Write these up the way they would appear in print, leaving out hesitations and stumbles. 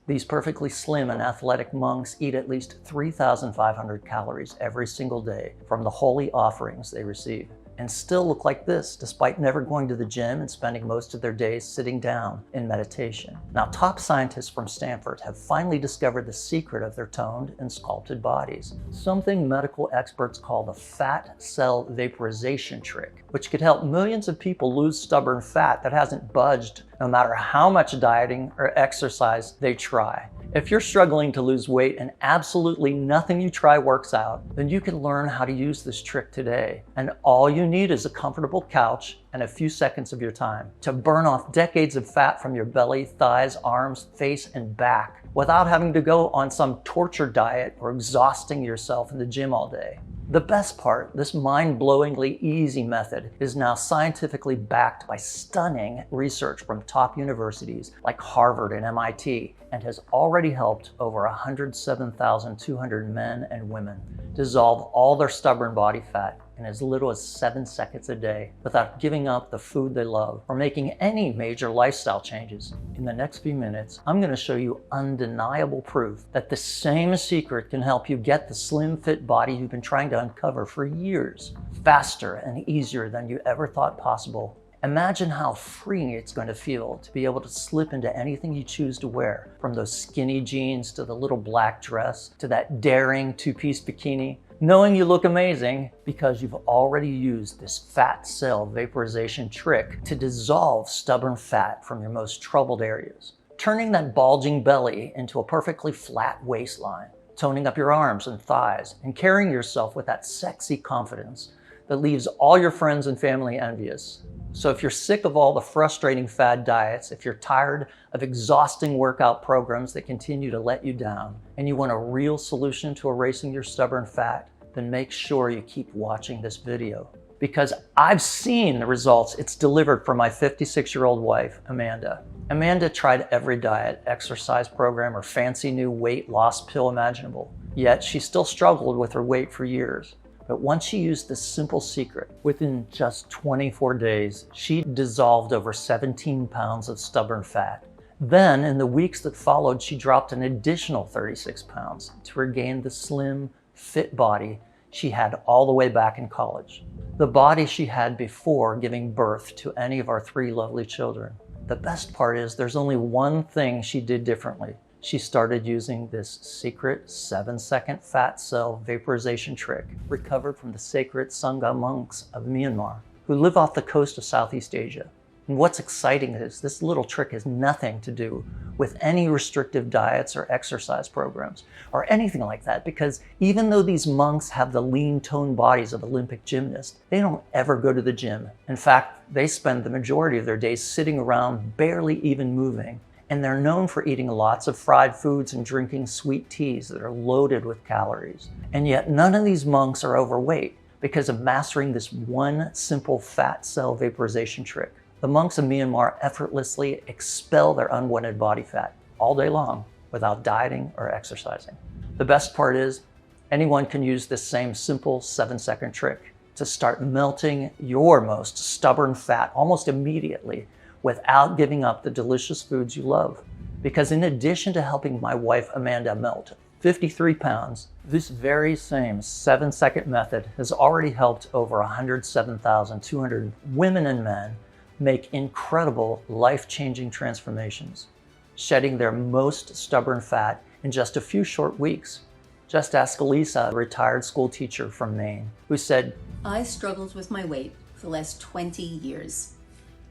These perfectly slim and athletic monks eat at least 3,500 calories every single day from the holy offerings they receive, and still look like this despite never going to the gym and spending most of their days sitting down in meditation. Now, top scientists from Stanford have finally discovered the secret of their toned and sculpted bodies, something medical experts call the fat cell vaporization trick, which could help millions of people lose stubborn fat that hasn't budged no matter how much dieting or exercise they try. If you're struggling to lose weight and absolutely nothing you try works out, then you can learn how to use this trick today. And all you need is a comfortable couch and a few seconds of your time to burn off decades of fat from your belly, thighs, arms, face, and back without having to go on some torture diet or exhausting yourself in the gym all day. The best part, this mind-blowingly easy method is now scientifically backed by stunning research from top universities like Harvard and MIT, and has already helped over 107,200 men and women dissolve all their stubborn body fat in as little as 7 seconds a day without giving up the food they love or making any major lifestyle changes. In the next few minutes, I'm going to show you undeniable proof that the same secret can help you get the slim, fit body you've been trying to uncover for years, faster and easier than you ever thought possible. Imagine how freeing it's going to feel to be able to slip into anything you choose to wear, from those skinny jeans to the little black dress to that daring two-piece bikini, knowing you look amazing because you've already used this fat cell vaporization trick to dissolve stubborn fat from your most troubled areas, turning that bulging belly into a perfectly flat waistline, toning up your arms and thighs, and carrying yourself with that sexy confidence that leaves all your friends and family envious. So if you're sick of all the frustrating fad diets, if you're tired of exhausting workout programs that continue to let you down, and you want a real solution to erasing your stubborn fat, then make sure you keep watching this video. Because I've seen the results it's delivered for my 56-year-old wife, Amanda. Amanda tried every diet, exercise program, or fancy new weight loss pill imaginable. Yet she still struggled with her weight for years. But once she used this simple secret, within just 24 days, she dissolved over 17 pounds of stubborn fat. Then, in the weeks that followed, she dropped an additional 36 pounds to regain the slim, fit body she had all the way back in college. The body she had before giving birth to any of our 3 lovely children. The best part is there's only one thing she did differently. She started using this secret 7-second fat cell vaporization trick recovered from the sacred Sangha monks of Myanmar, who live off the coast of Southeast Asia. And what's exciting is this little trick has nothing to do with any restrictive diets or exercise programs or anything like that, because even though these monks have the lean, toned bodies of Olympic gymnasts, they don't ever go to the gym. In fact, they spend the majority of their days sitting around, barely even moving. And they're known for eating lots of fried foods and drinking sweet teas that are loaded with calories. And yet none of these monks are overweight because of mastering this one simple fat cell vaporization trick. The monks of Myanmar effortlessly expel their unwanted body fat all day long without dieting or exercising. The best part is anyone can use this same simple 7-second trick to start melting your most stubborn fat almost immediately, without giving up the delicious foods you love. Because in addition to helping my wife Amanda melt 53 pounds, this very same 7-second method has already helped over 107,200 women and men make incredible life-changing transformations, shedding their most stubborn fat in just a few short weeks. Just ask Elisa, a retired school teacher from Maine, who said, "I struggled with my weight for the last 20 years.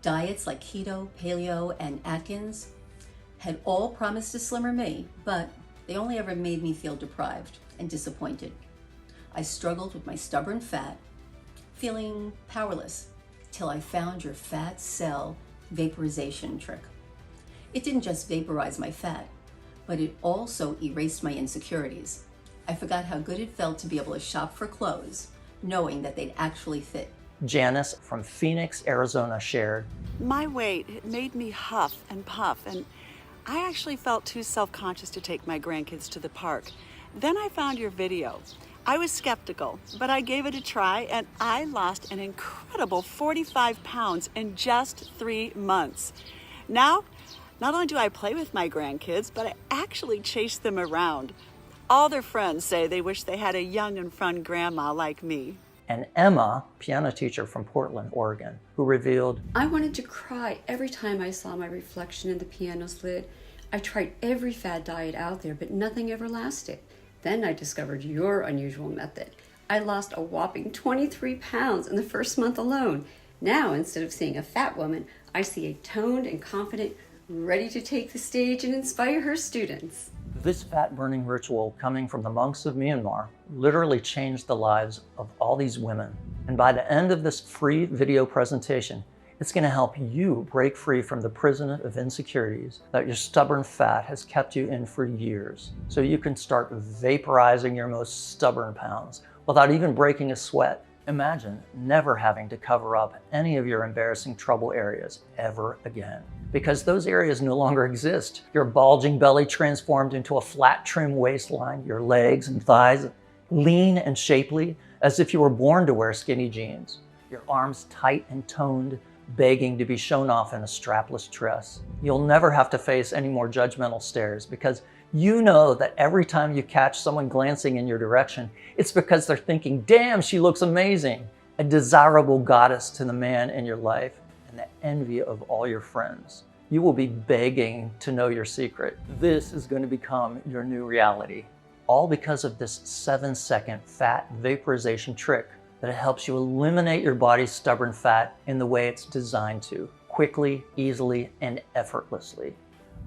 Diets like keto, paleo, and Atkins had all promised a slimmer me, but they only ever made me feel deprived and disappointed. I struggled with my stubborn fat, feeling powerless, till I found your fat cell vaporization trick. It didn't just vaporize my fat, but it also erased my insecurities. I forgot how good it felt to be able to shop for clothes, knowing that they'd actually fit." Janice from Phoenix, Arizona shared, "My weight, it made me huff and puff, and I actually felt too self-conscious to take my grandkids to the park. Then I found your video. I was skeptical, but I gave it a try, and I lost an incredible 45 pounds in just 3 months. Now Not only do I play with my grandkids, but I actually chase them around. All their friends say they wish they had a young and fun grandma like me. And Emma, piano teacher from Portland, Oregon, who revealed, I wanted to cry every time I saw my reflection in the piano's lid. I tried every fad diet out there, but nothing ever lasted. Then I discovered your unusual method. I lost a whopping 23 pounds in the first month alone. Now, instead of seeing a fat woman, I see a toned and confident, ready to take the stage and inspire her students. this fat-burning ritual coming from the monks of Myanmar literally changed the lives of all these women. And by the end of this free video presentation, it's going to help you break free from the prison of insecurities that your stubborn fat has kept you in for years, so you can start vaporizing your most stubborn pounds without even breaking a sweat. Imagine never having to cover up any of your embarrassing trouble areas ever again, because those areas no longer exist. Your bulging belly transformed into a flat, trim waistline, your legs and thighs lean and shapely as if you were born to wear skinny jeans, your arms tight and toned, begging to be shown off in a strapless dress. You'll never have to face any more judgmental stares, because you know that every time you catch someone glancing in your direction, it's because they're thinking, damn, she looks amazing, a desirable goddess to the man in your life and the envy of all your friends. You will be begging to know your secret. This is going to become your new reality, all because of this 7-second fat vaporization trick that helps you eliminate your body's stubborn fat in the way it's designed to, quickly, easily, and effortlessly.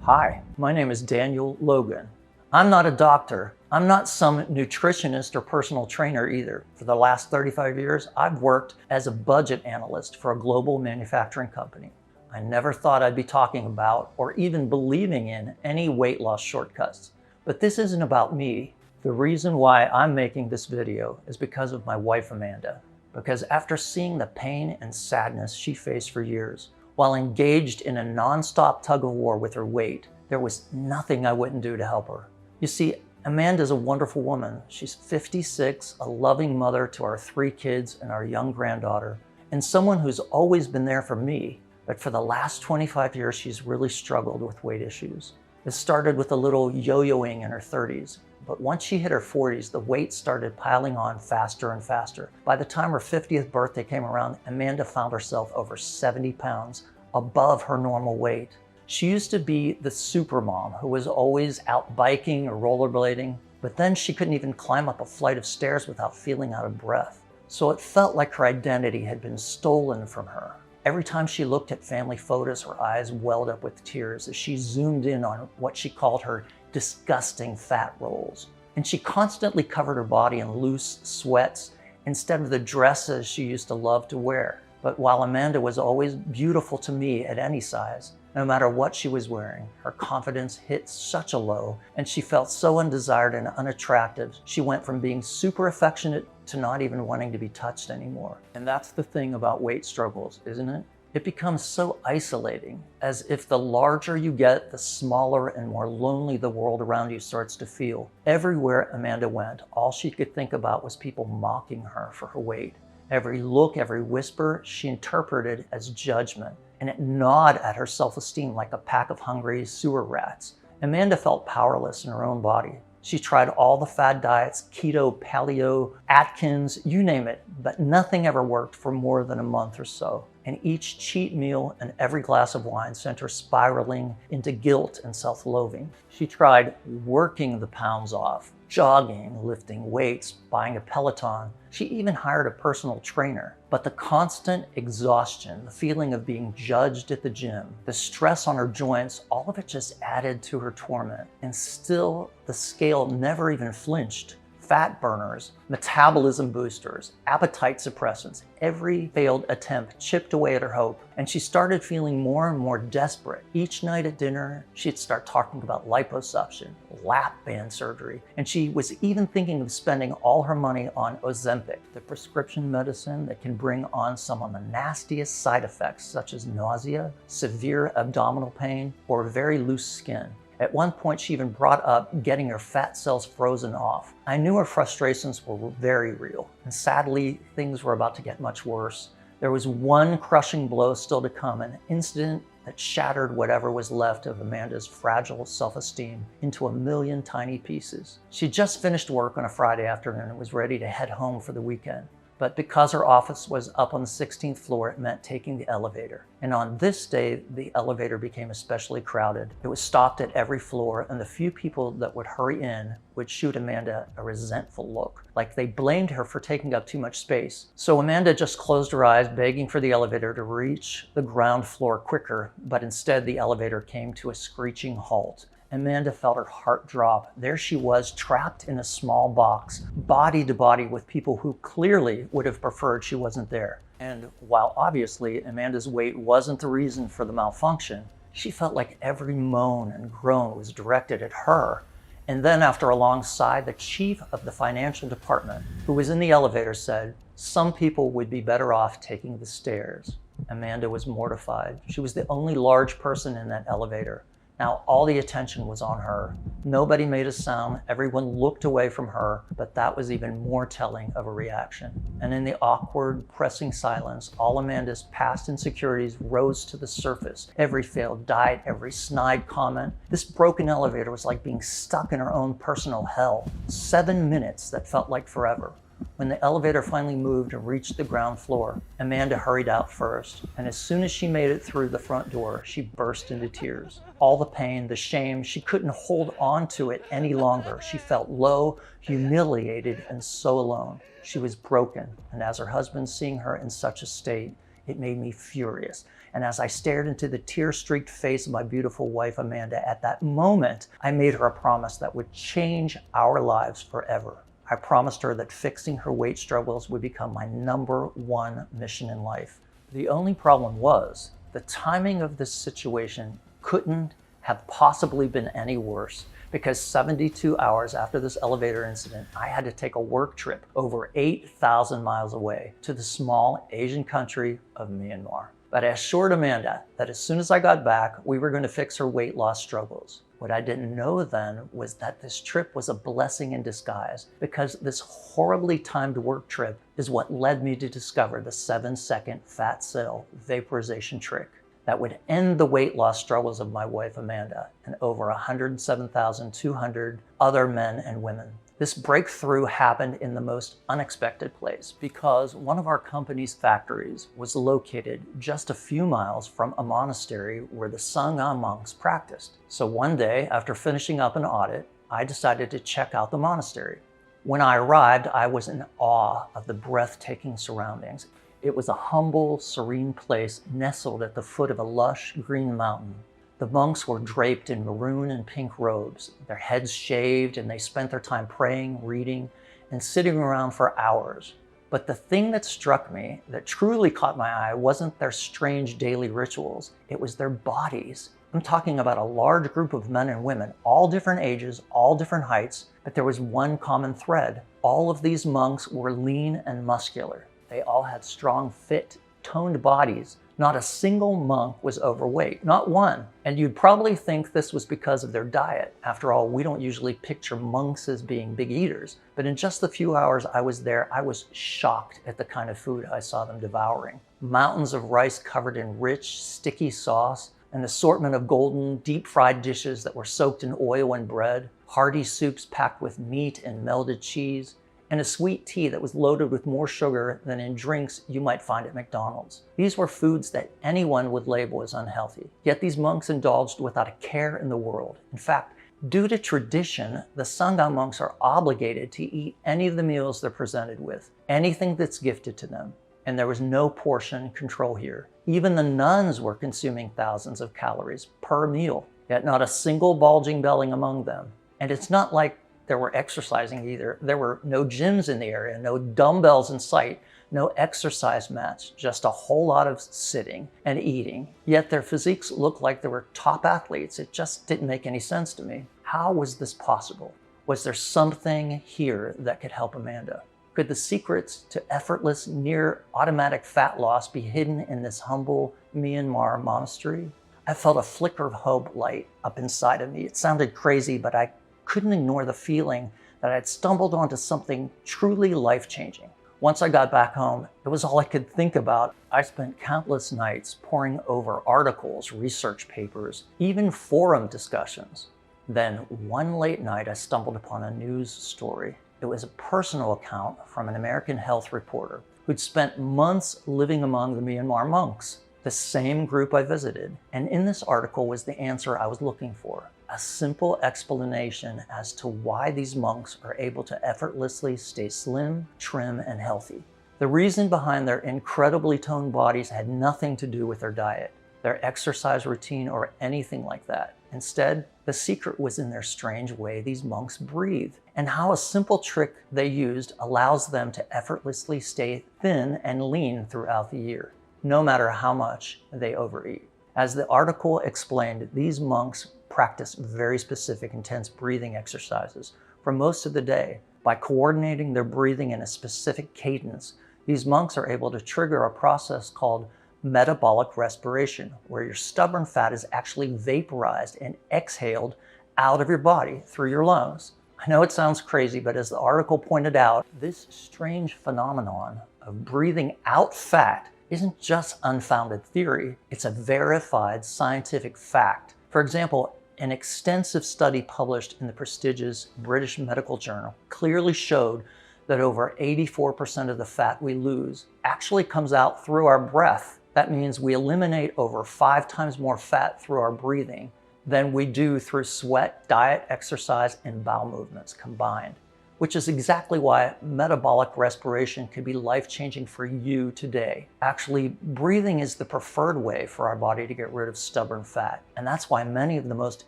Hi, my name is Daniel Logan. I'm not a doctor. I'm not some nutritionist or personal trainer either. For the last 35 years, I've worked as a budget analyst for a global manufacturing company. I never thought I'd be talking about or even believing in any weight loss shortcuts. But this isn't about me. The reason why I'm making this video is because of my wife, Amanda. Because after seeing the pain and sadness she faced for years, while engaged in a non-stop tug of war with her weight, there was nothing I wouldn't do to help her. You see, Amanda's a wonderful woman. She's 56, a loving mother to our 3 kids and our young granddaughter, and someone who's always been there for me. But for the last 25 years, she's really struggled with weight issues. It started with a little yo-yoing in her 30s. But once she hit her 40s, the weight started piling on faster and faster. By the time her 50th birthday came around, Amanda found herself over 70 pounds above her normal weight. She used to be the super mom who was always out biking or rollerblading, but then she couldn't even climb up a flight of stairs without feeling out of breath. So it felt like her identity had been stolen from her. Every time she looked at family photos, her eyes welled up with tears as she zoomed in on what she called her disgusting fat rolls. And she constantly covered her body in loose sweats instead of the dresses she used to love to wear. But while Amanda was always beautiful to me at any size, no matter what she was wearing, her confidence hit such a low and she felt so undesired and unattractive, she went from being super affectionate to not even wanting to be touched anymore. And that's the thing about weight struggles, isn't it? It becomes so isolating, as if the larger you get, the smaller and more lonely the world around you starts to feel. Everywhere Amanda went, all she could think about was people mocking her for her weight. Every look, every whisper, she interpreted as judgment, and it gnawed at her self-esteem like a pack of hungry sewer rats. Amanda felt powerless in her own body. She tried all the fad diets, keto, paleo, Atkins, you name it, but nothing ever worked for more than a month or so. And each cheat meal and every glass of wine sent her spiraling into guilt and self-loathing. She tried working the pounds off, jogging, lifting weights, buying a Peloton. She even hired a personal trainer. But the constant exhaustion, the feeling of being judged at the gym, the stress on her joints, all of it just added to her torment. And still, the scale never even flinched. Fat burners, metabolism boosters, appetite suppressants, every failed attempt chipped away at her hope, and she started feeling more and more desperate. Each night at dinner, she'd start talking about liposuction, lap band surgery, and she was even thinking of spending all her money on Ozempic, the prescription medicine that can bring on some of the nastiest side effects, such as nausea, severe abdominal pain, or very loose skin. At one point, she even brought up getting her fat cells frozen off. I knew her frustrations were very real, and sadly, things were about to get much worse. There was one crushing blow still to come, an incident that shattered whatever was left of Amanda's fragile self-esteem into a million tiny pieces. She just finished work on a Friday afternoon and was ready to head home for the weekend. But because her office was up on the 16th floor, it meant taking the elevator. And on this day, the elevator became especially crowded. It was stopped at every floor, and the few people that would hurry in would shoot Amanda a resentful look, like they blamed her for taking up too much space. So Amanda just closed her eyes, begging for the elevator to reach the ground floor quicker, but instead the elevator came to a screeching halt. Amanda felt her heart drop. There she was, trapped in a small box, body to body with people who clearly would have preferred she wasn't there. And while obviously Amanda's weight wasn't the reason for the malfunction, she felt like every moan and groan was directed at her. And then after a long sigh, the chief of the financial department, who was in the elevator, said, "Some people would be better off taking the stairs." Amanda was mortified. She was the only large person in that elevator. Now all the attention was on her. Nobody made a sound, everyone looked away from her, but that was even more telling of a reaction. And in the awkward, pressing silence, all Amanda's past insecurities rose to the surface. Every failed diet, every snide comment. This broken elevator was like being stuck in her own personal hell. 7 minutes that felt like forever. When the elevator finally moved and reached the ground floor, Amanda hurried out first, and as soon as she made it through the front door, she burst into tears. All the pain, the shame, she couldn't hold on to it any longer. She felt low, humiliated, and so alone. She was broken, and as her husband seeing her in such a state, it made me furious. And as I stared into the tear-streaked face of my beautiful wife, Amanda, at that moment, I made her a promise that would change our lives forever. I promised her that fixing her weight struggles would become my #1 mission in life. The only problem was the timing of this situation couldn't have possibly been any worse, because 72 hours after this elevator incident, I had to take a work trip over 8,000 miles away to the small Asian country of Myanmar. But I assured Amanda that as soon as I got back, we were going to fix her weight loss struggles. What I didn't know then was that this trip was a blessing in disguise, because this horribly timed work trip is what led me to discover the 7-second fat cell vaporization trick that would end the weight loss struggles of my wife Amanda and over 107,200 other men and women. This breakthrough happened in the most unexpected place, because one of our company's factories was located just a few miles from a monastery where the Sangha monks practiced. So one day, after finishing up an audit, I decided to check out the monastery. When I arrived, I was in awe of the breathtaking surroundings. It was a humble, serene place nestled at the foot of a lush green mountain. The monks were draped in maroon and pink robes, their heads shaved, and they spent their time praying, reading, and sitting around for hours. But the thing that struck me, that truly caught my eye, wasn't their strange daily rituals. It was their bodies. I'm talking about a large group of men and women, all different ages, all different heights, but there was one common thread. All of these monks were lean and muscular. They all had strong, fit, toned bodies. Not a single monk was overweight, not one. And you'd probably think this was because of their diet. After all, we don't usually picture monks as being big eaters. But in just the few hours I was there, I was shocked at the kind of food I saw them devouring. Mountains of rice covered in rich, sticky sauce, an assortment of golden, deep-fried dishes that were soaked in oil and bread, hearty soups packed with meat and melted cheese, and a sweet tea that was loaded with more sugar than in drinks you might find at McDonald's. These were foods that anyone would label as unhealthy, yet these monks indulged without a care in the world. In fact, due to tradition, the Sangha monks are obligated to eat any of the meals they're presented with, anything that's gifted to them, and there was no portion control here. Even the nuns were consuming thousands of calories per meal, yet not a single bulging belly among them. And it's not like there were exercising either. There were no gyms in the area, no dumbbells in sight, no exercise mats, just a whole lot of sitting and eating. Yet their physiques looked like they were top athletes. It just didn't make any sense to me. How was this possible? Was there something here that could help Amanda? Could the secrets to effortless, near automatic fat loss be hidden in this humble Myanmar monastery? I felt a flicker of hope light up inside of me. It sounded crazy, but I couldn't ignore the feeling that I'd stumbled onto something truly life-changing. Once I got back home, it was all I could think about. I spent countless nights poring over articles, research papers, even forum discussions. Then one late night, I stumbled upon a news story. It was a personal account from an American health reporter who'd spent months living among the Myanmar monks, the same group I visited. And in this article was the answer I was looking for. A simple explanation as to why these monks are able to effortlessly stay slim, trim, and healthy. The reason behind their incredibly toned bodies had nothing to do with their diet, their exercise routine, or anything like that. Instead, the secret was in their strange way these monks breathe, and how a simple trick they used allows them to effortlessly stay thin and lean throughout the year, no matter how much they overeat. As the article explained, these monks practice very specific intense breathing exercises for most of the day. By coordinating their breathing in a specific cadence, these monks are able to trigger a process called metabolic respiration, where your stubborn fat is actually vaporized and exhaled out of your body through your lungs. I know it sounds crazy, but as the article pointed out, this strange phenomenon of breathing out fat isn't just unfounded theory, it's a verified scientific fact. For example, an extensive study published in the prestigious British Medical Journal clearly showed that over 84% of the fat we lose actually comes out through our breath. That means we eliminate over 5 times more fat through our breathing than we do through sweat, diet, exercise, and bowel movements combined, which is exactly why metabolic respiration could be life-changing for you today. Actually, breathing is the preferred way for our body to get rid of stubborn fat. And that's why many of the most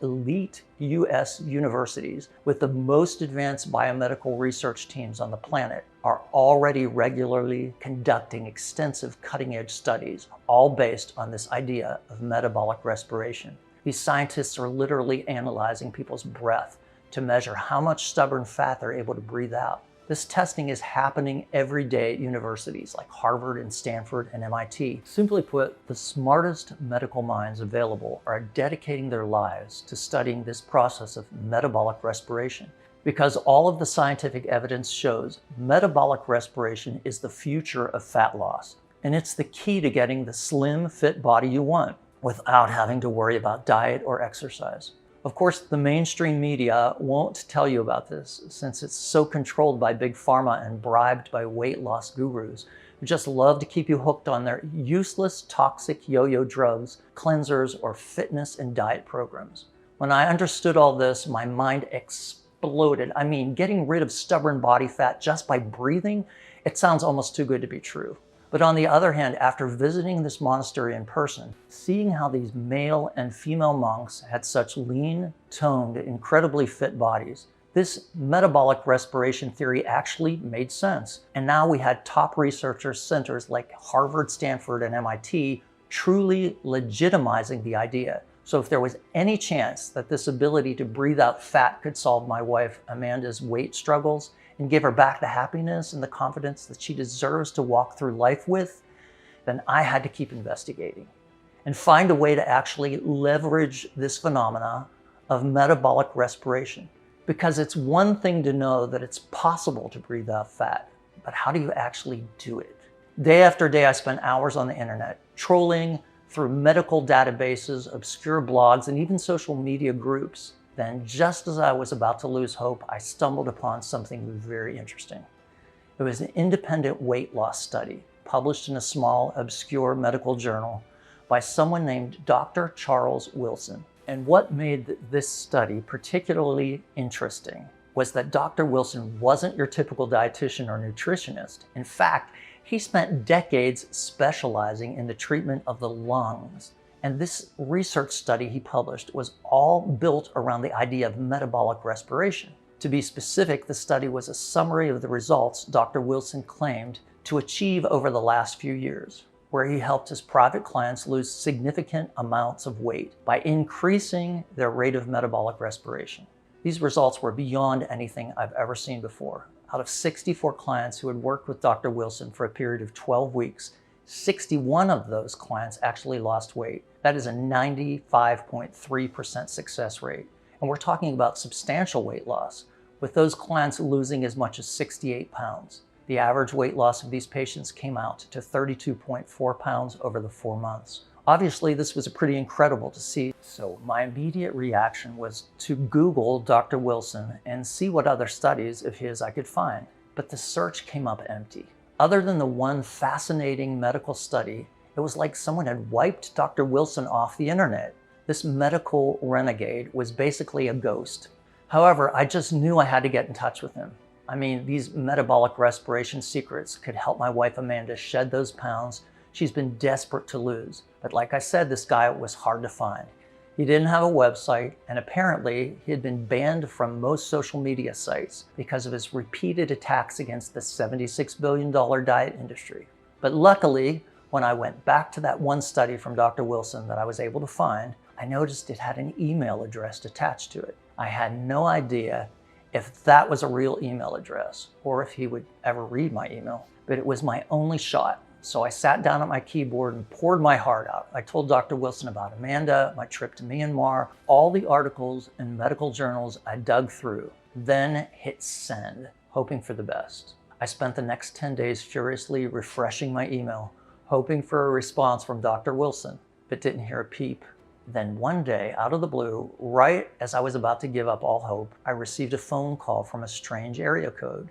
elite US universities with the most advanced biomedical research teams on the planet are already regularly conducting extensive cutting-edge studies, all based on this idea of metabolic respiration. These scientists are literally analyzing people's breath to measure how much stubborn fat they're able to breathe out. This testing is happening every day at universities like Harvard and Stanford and MIT. Simply put, the smartest medical minds available are dedicating their lives to studying this process of metabolic respiration, because all of the scientific evidence shows metabolic respiration is the future of fat loss. And it's the key to getting the slim, fit body you want without having to worry about diet or exercise. Of course, the mainstream media won't tell you about this, since it's so controlled by big pharma and bribed by weight loss gurus who just love to keep you hooked on their useless, toxic yo-yo drugs, cleansers, or fitness and diet programs. When I understood all this, my mind exploded. I mean, getting rid of stubborn body fat just by breathing, it sounds almost too good to be true. But on the other hand, after visiting this monastery in person, seeing how these male and female monks had such lean, toned, incredibly fit bodies, this metabolic respiration theory actually made sense. And now we had top researchers centers like Harvard, Stanford, and MIT truly legitimizing the idea. So if there was any chance that this ability to breathe out fat could solve my wife Amanda's weight struggles and give her back the happiness and the confidence that she deserves to walk through life with, then I had to keep investigating and find a way to actually leverage this phenomena of metabolic respiration. Because it's one thing to know that it's possible to breathe out fat, but how do you actually do it? Day after day, I spent hours on the internet, trolling through medical databases, obscure blogs, and even social media groups. Then, just as I was about to lose hope, I stumbled upon something very interesting. It was an independent weight loss study published in a small, obscure medical journal by someone named Dr. Charles Wilson. And what made this study particularly interesting was that Dr. Wilson wasn't your typical dietitian or nutritionist. In fact, he spent decades specializing in the treatment of the lungs. And this research study he published was all built around the idea of metabolic respiration. To be specific, the study was a summary of the results Dr. Wilson claimed to achieve over the last few years, where he helped his private clients lose significant amounts of weight by increasing their rate of metabolic respiration. These results were beyond anything I've ever seen before. Out of 64 clients who had worked with Dr. Wilson for a period of 12 weeks, 61 of those clients actually lost weight. That is a 95.3% success rate. And we're talking about substantial weight loss, with those clients losing as much as 68 pounds. The average weight loss of these patients came out to 32.4 pounds over the 4 months. Obviously, this was pretty incredible to see, so my immediate reaction was to Google Dr. Wilson and see what other studies of his I could find. But the search came up empty. Other than the one fascinating medical study, it was like someone had wiped Dr. Wilson off the internet. This medical renegade was basically a ghost. However, I just knew I had to get in touch with him. I mean, these metabolic respiration secrets could help my wife Amanda shed those pounds she's been desperate to lose. But like I said, this guy was hard to find. He didn't have a website, and apparently he had been banned from most social media sites because of his repeated attacks against the $76 billion diet industry. But luckily, when I went back to that one study from Dr. Wilson that I was able to find, I noticed it had an email address attached to it. I had no idea if that was a real email address or if he would ever read my email, but it was my only shot. So I sat down at my keyboard and poured my heart out. I told Dr. Wilson about Amanda, my trip to Myanmar, all the articles and medical journals I dug through, then hit send, hoping for the best. I spent the next 10 days furiously refreshing my email, hoping for a response from Dr. Wilson, but didn't hear a peep. Then one day, out of the blue, right as I was about to give up all hope, I received a phone call from a strange area code,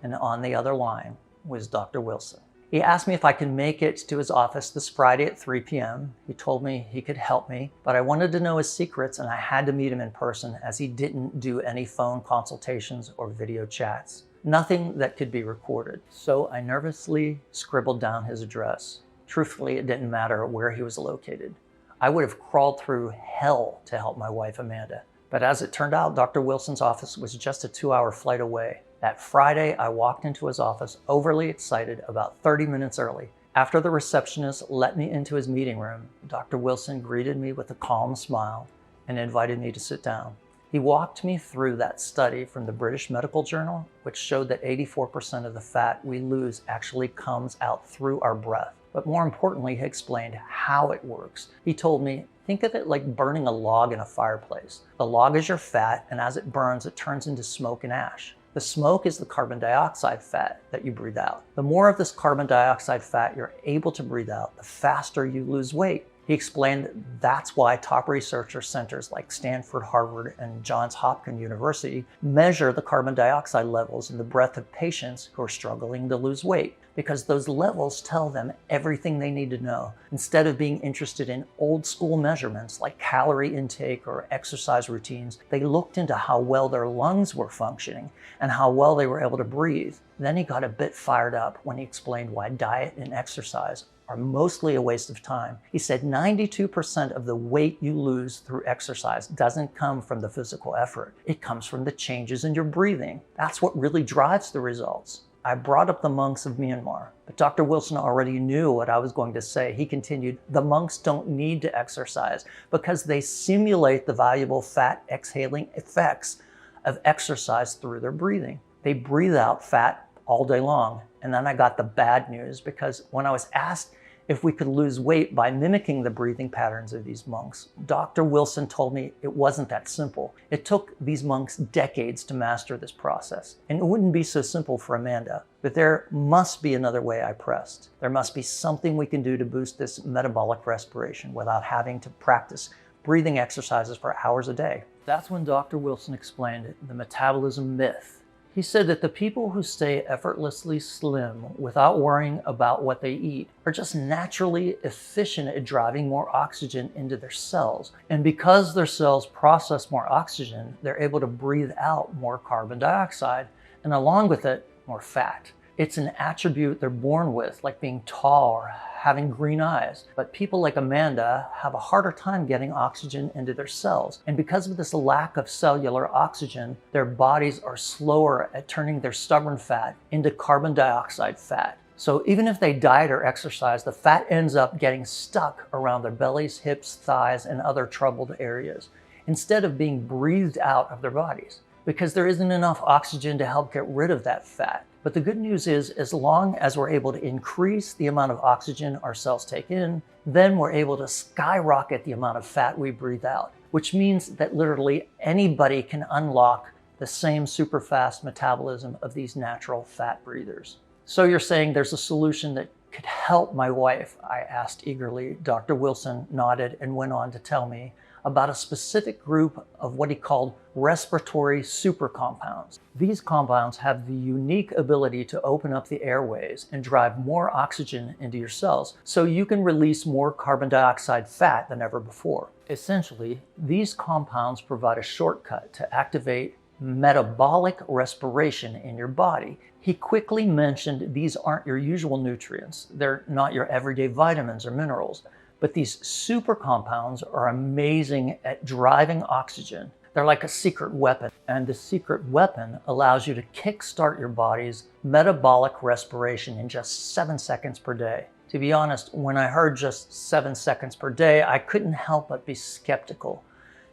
and on the other line was Dr. Wilson. He asked me if I could make it to his office this Friday at 3 p.m. He told me he could help me, but I wanted to know his secrets and I had to meet him in person as he didn't do any phone consultations or video chats. Nothing that could be recorded. So I nervously scribbled down his address. Truthfully, it didn't matter where he was located. I would have crawled through hell to help my wife Amanda. But as it turned out, Dr. Wilson's office was just a 2-hour flight away. That Friday, I walked into his office overly excited about 30 minutes early. After the receptionist let me into his meeting room, Dr. Wilson greeted me with a calm smile and invited me to sit down. He walked me through that study from the British Medical Journal, which showed that 84% of the fat we lose actually comes out through our breath. But more importantly, he explained how it works. He told me, think of it like burning a log in a fireplace. The log is your fat, and as it burns, it turns into smoke and ash. The smoke is the carbon dioxide fat that you breathe out. The more of this carbon dioxide fat you're able to breathe out, the faster you lose weight. He explained that's why top researcher centers like Stanford, Harvard, and Johns Hopkins University measure the carbon dioxide levels in the breath of patients who are struggling to lose weight, because those levels tell them everything they need to know. Instead of being interested in old school measurements like calorie intake or exercise routines, they looked into how well their lungs were functioning and how well they were able to breathe. Then he got a bit fired up when he explained why diet and exercise are mostly a waste of time. He said 92% of the weight you lose through exercise doesn't come from the physical effort. It comes from the changes in your breathing. That's what really drives the results. I brought up the monks of Myanmar, but Dr. Wilson already knew what I was going to say. He continued, the monks don't need to exercise because they simulate the valuable fat exhaling effects of exercise through their breathing. They breathe out fat all day long. And then I got the bad news, because when I was asked if we could lose weight by mimicking the breathing patterns of these monks, Dr. Wilson told me it wasn't that simple. It took these monks decades to master this process. And it wouldn't be so simple for Amanda. But there must be another way, I pressed. There must be something we can do to boost this metabolic respiration without having to practice breathing exercises for hours a day. That's when Dr. Wilson explained the metabolism myth. He said that the people who stay effortlessly slim without worrying about what they eat are just naturally efficient at driving more oxygen into their cells. And because their cells process more oxygen, they're able to breathe out more carbon dioxide, and along with it, more fat. It's an attribute they're born with, like being tall or having green eyes. But people like Amanda have a harder time getting oxygen into their cells. And because of this lack of cellular oxygen, their bodies are slower at turning their stubborn fat into carbon dioxide fat. So even if they diet or exercise, the fat ends up getting stuck around their bellies, hips, thighs, and other troubled areas, instead of being breathed out of their bodies, because there isn't enough oxygen to help get rid of that fat. But the good news is, as long as we're able to increase the amount of oxygen our cells take in, then we're able to skyrocket the amount of fat we breathe out, which means that literally anybody can unlock the same super fast metabolism of these natural fat breathers. So you're saying there's a solution that could help my wife? I asked eagerly. Dr. Wilson nodded and went on to tell me about a specific group of what he called respiratory supercompounds. These compounds have the unique ability to open up the airways and drive more oxygen into your cells, so you can release more carbon dioxide fat than ever before. Essentially, these compounds provide a shortcut to activate metabolic respiration in your body. He quickly mentioned these aren't your usual nutrients. They're not your everyday vitamins or minerals. But these super compounds are amazing at driving oxygen. They're like a secret weapon, and the secret weapon allows you to kickstart your body's metabolic respiration in just 7 seconds per day. To be honest, when I heard just 7 seconds per day, I couldn't help but be skeptical.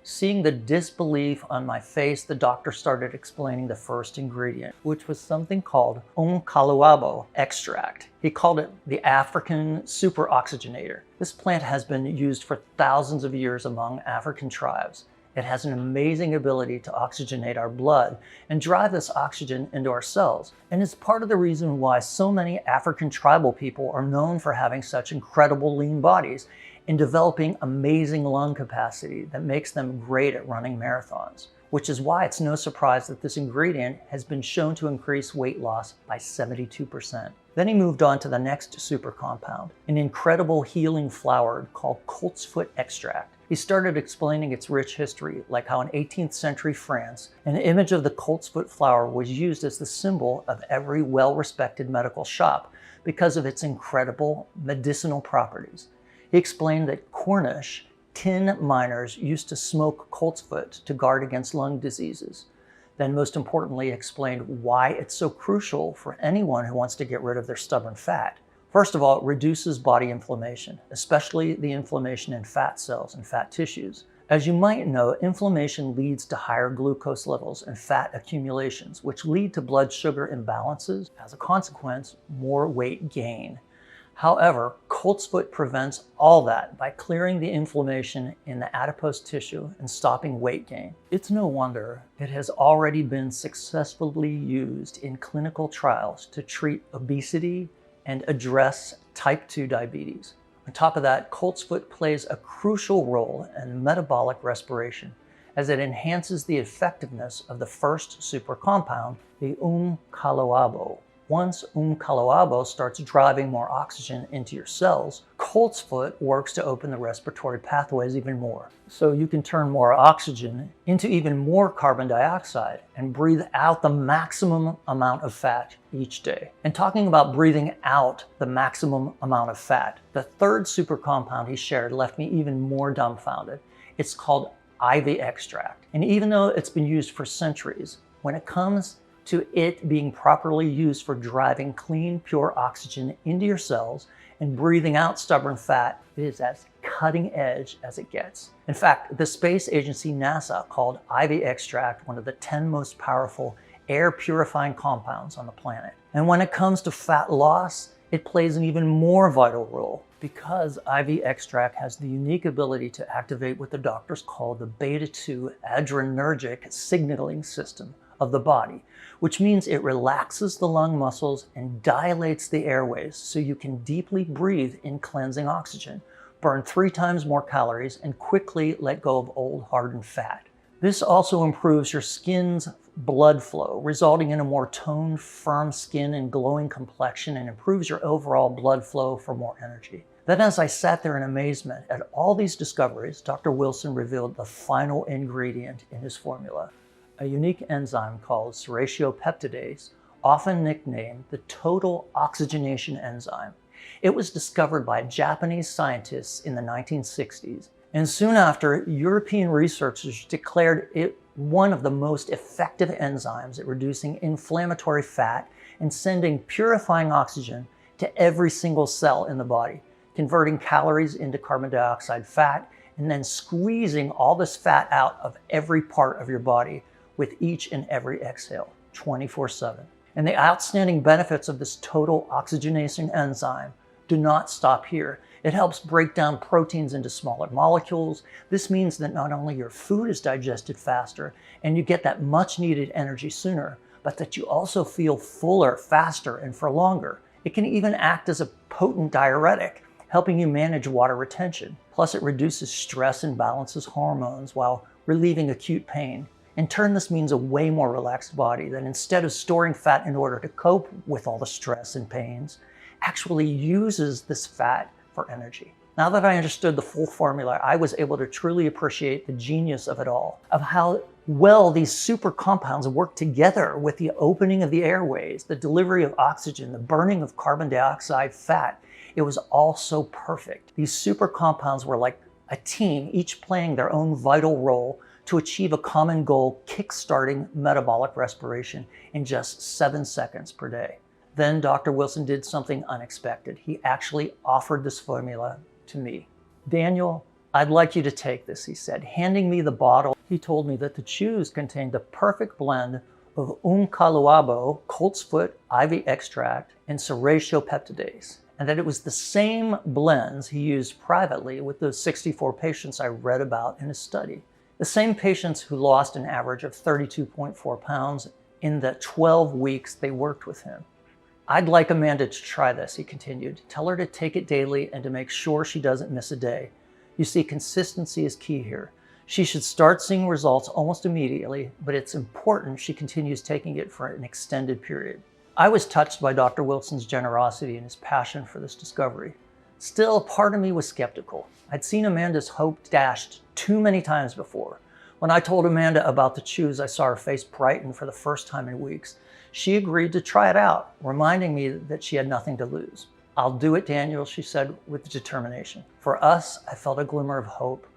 Seeing the disbelief on my face, the doctor started explaining the first ingredient, which was something called kaluabo extract. He called it the African super oxygenator. This plant has been used for thousands of years among African tribes. It has an amazing ability to oxygenate our blood and drive this oxygen into our cells. And it's part of the reason why so many African tribal people are known for having such incredible lean bodies and developing amazing lung capacity that makes them great at running marathons, which is why it's no surprise that this ingredient has been shown to increase weight loss by 72%. Then he moved on to the next super compound, an incredible healing flower called coltsfoot extract. He started explaining its rich history, like how in 18th century France, an image of the coltsfoot flower was used as the symbol of every well-respected medical shop because of its incredible medicinal properties. He explained that Cornish tin miners used to smoke coltsfoot to guard against lung diseases. Then, most importantly, explained why it's so crucial for anyone who wants to get rid of their stubborn fat. First of all, it reduces body inflammation, especially the inflammation in fat cells and fat tissues. As you might know, inflammation leads to higher glucose levels and fat accumulations, which lead to blood sugar imbalances. As a consequence, more weight gain. However, coltsfoot prevents all that by clearing the inflammation in the adipose tissue and stopping weight gain. It's no wonder it has already been successfully used in clinical trials to treat obesity and address type 2 diabetes. On top of that, coltsfoot plays a crucial role in metabolic respiration as it enhances the effectiveness of the first super compound, the kaluabo. Once kaluabo starts driving more oxygen into your cells, coltsfoot works to open the respiratory pathways even more. So you can turn more oxygen into even more carbon dioxide and breathe out the maximum amount of fat each day. And talking about breathing out the maximum amount of fat, the third super compound he shared left me even more dumbfounded. It's called ivy extract. And even though it's been used for centuries, when it comes to it being properly used for driving clean, pure oxygen into your cells and breathing out stubborn fat, it is as cutting edge as it gets. In fact, the space agency NASA called ivy extract one of the 10 most powerful air purifying compounds on the planet. And when it comes to fat loss, it plays an even more vital role because ivy extract has the unique ability to activate what the doctors call the beta-2 adrenergic signaling system of the body, which means it relaxes the lung muscles and dilates the airways so you can deeply breathe in cleansing oxygen, burn 3 times more calories, and quickly let go of old hardened fat. This also improves your skin's blood flow, resulting in a more toned, firm skin and glowing complexion, and improves your overall blood flow for more energy. Then as I sat there in amazement at all these discoveries, Dr. Wilson revealed the final ingredient in his formula, a unique enzyme called serratiopeptidase, often nicknamed the total oxygenation enzyme. It was discovered by Japanese scientists in the 1960s, and soon after, European researchers declared it one of the most effective enzymes at reducing inflammatory fat and sending purifying oxygen to every single cell in the body, converting calories into carbon dioxide fat, and then squeezing all this fat out of every part of your body with each and every exhale, 24/7. And the outstanding benefits of this total oxygenation enzyme do not stop here. It helps break down proteins into smaller molecules. This means that not only your food is digested faster and you get that much needed energy sooner, but that you also feel fuller, faster, and for longer. It can even act as a potent diuretic, helping you manage water retention. Plus, it reduces stress and balances hormones while relieving acute pain. In turn, this means a way more relaxed body that, instead of storing fat in order to cope with all the stress and pains, actually uses this fat for energy. Now that I understood the full formula, I was able to truly appreciate the genius of it all, of how well these super compounds work together with the opening of the airways, the delivery of oxygen, the burning of carbon dioxide, fat. It was all so perfect. These super compounds were like a team, each playing their own vital role to achieve a common goal, kickstarting metabolic respiration in just 7 seconds per day. Then Dr. Wilson did something unexpected. He actually offered this formula to me. "Daniel, I'd like you to take this," he said, handing me the bottle. He told me that the chews contained the perfect blend of umcaluabo, colt's foot, ivy extract, and serratio peptidase, and that it was the same blends he used privately with those 64 patients I read about in his study. The same patients who lost an average of 32.4 pounds in the 12 weeks they worked with him. "I'd like Amanda to try this," he continued. "Tell her to take it daily and to make sure she doesn't miss a day. You see, consistency is key here. She should start seeing results almost immediately, but it's important she continues taking it for an extended period." I was touched by Dr. Wilson's generosity and his passion for this discovery. Still, part of me was skeptical. I'd seen Amanda's hope dashed too many times before. When I told Amanda about the chews, I saw her face brighten for the first time in weeks. She agreed to try it out, reminding me that she had nothing to lose. "I'll do it, Daniel," she said with determination. For us, I felt a glimmer of hope,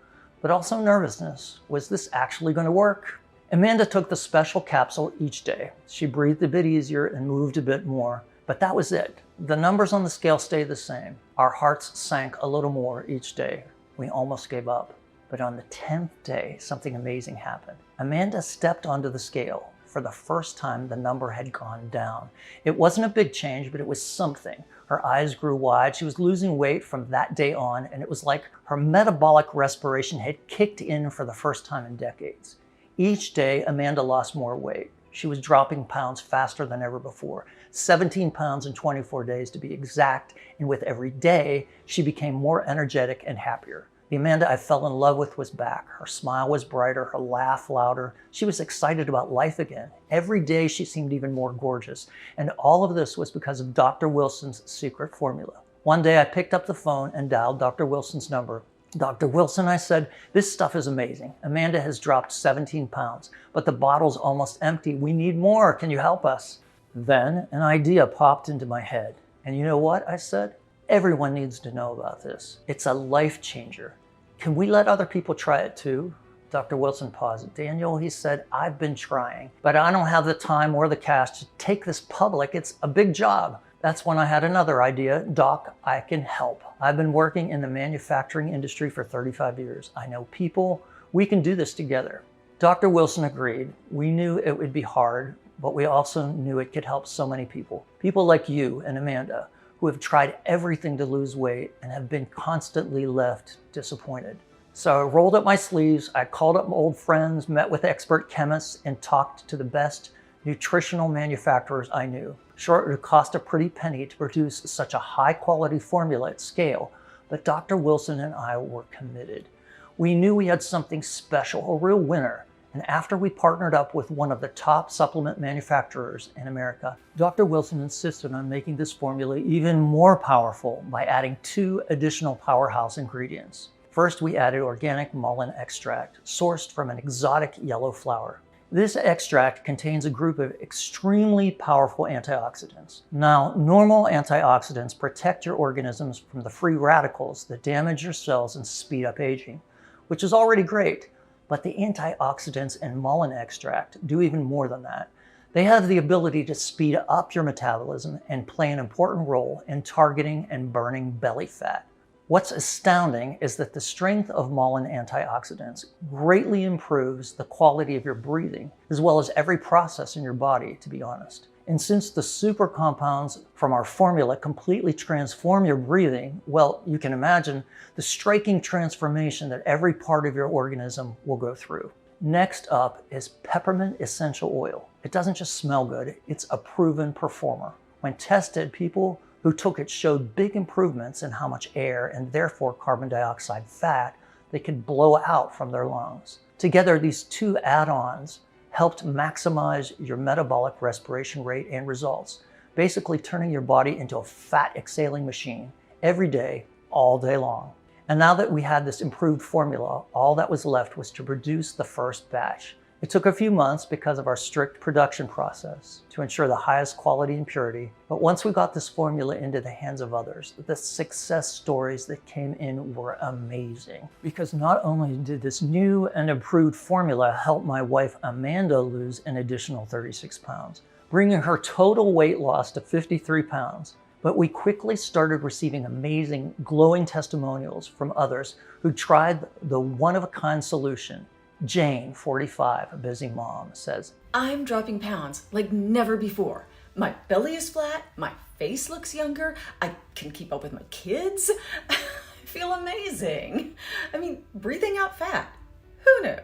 but also nervousness. Was this actually going to work? Amanda took the special capsule each day. She breathed a bit easier and moved a bit more, but that was it. The numbers on the scale stayed the same. Our hearts sank a little more each day. We almost gave up. But on the 10th day, something amazing happened. Amanda stepped onto the scale. For the first time, the number had gone down. It wasn't a big change, but it was something. Her eyes grew wide. She was losing weight from that day on, and it was like her metabolic respiration had kicked in for the first time in decades. Each day, Amanda lost more weight. She was dropping pounds faster than ever before, 17 pounds in 24 days to be exact, and with every day, she became more energetic and happier. The Amanda I fell in love with was back. Her smile was brighter, her laugh louder. She was excited about life again. Every day she seemed even more gorgeous. And all of this was because of Dr. Wilson's secret formula. One day I picked up the phone and dialed Dr. Wilson's number. "Dr. Wilson," I said, "this stuff is amazing. Amanda has dropped 17 pounds, but the bottle's almost empty. We need more. Can you help us?" Then an idea popped into my head. "And you know what?" I said. "Everyone needs to know about this. It's a life changer. Can we let other people try it too?" Dr. Wilson paused. "Daniel," he said, "I've been trying, but I don't have the time or the cash to take this public. It's a big job." That's when I had another idea. "Doc, I can help. I've been working in the manufacturing industry for 35 years. I know people. We can do this together." Dr. Wilson agreed. We knew it would be hard, but we also knew it could help so many people. People like you and Amanda, who have tried everything to lose weight and have been constantly left disappointed. So I rolled up my sleeves, I called up my old friends, met with expert chemists, and talked to the best nutritional manufacturers I knew. Sure, it would cost a pretty penny to produce such a high-quality formula at scale, but Dr. Wilson and I were committed. We knew we had something special, a real winner. And after we partnered up with one of the top supplement manufacturers in America, Dr. Wilson insisted on making this formula even more powerful by adding 2 additional powerhouse ingredients. First, we added organic mullein extract, sourced from an exotic yellow flower. This extract contains a group of extremely powerful antioxidants. Now, normal antioxidants protect your organisms from the free radicals that damage your cells and speed up aging, which is already great. But the antioxidants in mullein extract do even more than that. They have the ability to speed up your metabolism and play an important role in targeting and burning belly fat. What's astounding is that the strength of mullein antioxidants greatly improves the quality of your breathing, as well as every process in your body, to be honest. And since the super compounds from our formula completely transform your breathing, well, you can imagine the striking transformation that every part of your organism will go through. Next up is peppermint essential oil. It doesn't just smell good, it's a proven performer. When tested, people who took it showed big improvements in how much air and therefore carbon dioxide fat they could blow out from their lungs. Together, these two add-ons helped maximize your metabolic respiration rate and results, basically turning your body into a fat exhaling machine every day, all day long. And now that we had this improved formula, all that was left was to produce the first batch. It took a few months because of our strict production process to ensure the highest quality and purity. But once we got this formula into the hands of others, the success stories that came in were amazing. Because not only did this new and improved formula help my wife Amanda lose an additional 36 pounds, bringing her total weight loss to 53 pounds, but we quickly started receiving amazing, glowing testimonials from others who tried the one-of-a-kind solution. Jane, 45, a busy mom, says, I'm dropping pounds like never before. My belly is flat, my face looks younger, I can keep up with my kids. I feel amazing. I mean, breathing out fat. Who knew?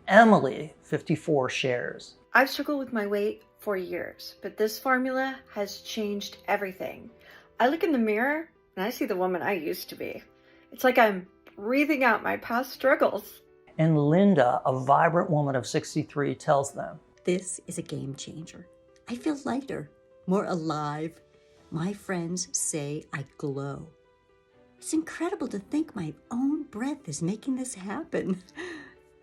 Emily, 54, shares, I've struggled with my weight for years, but this formula has changed everything. I look in the mirror and I see the woman I used to be. It's like I'm breathing out my past struggles. And Linda, a vibrant woman of 63, tells them, This is a game changer. I feel lighter, more alive. My friends say I glow. It's incredible to think my own breath is making this happen.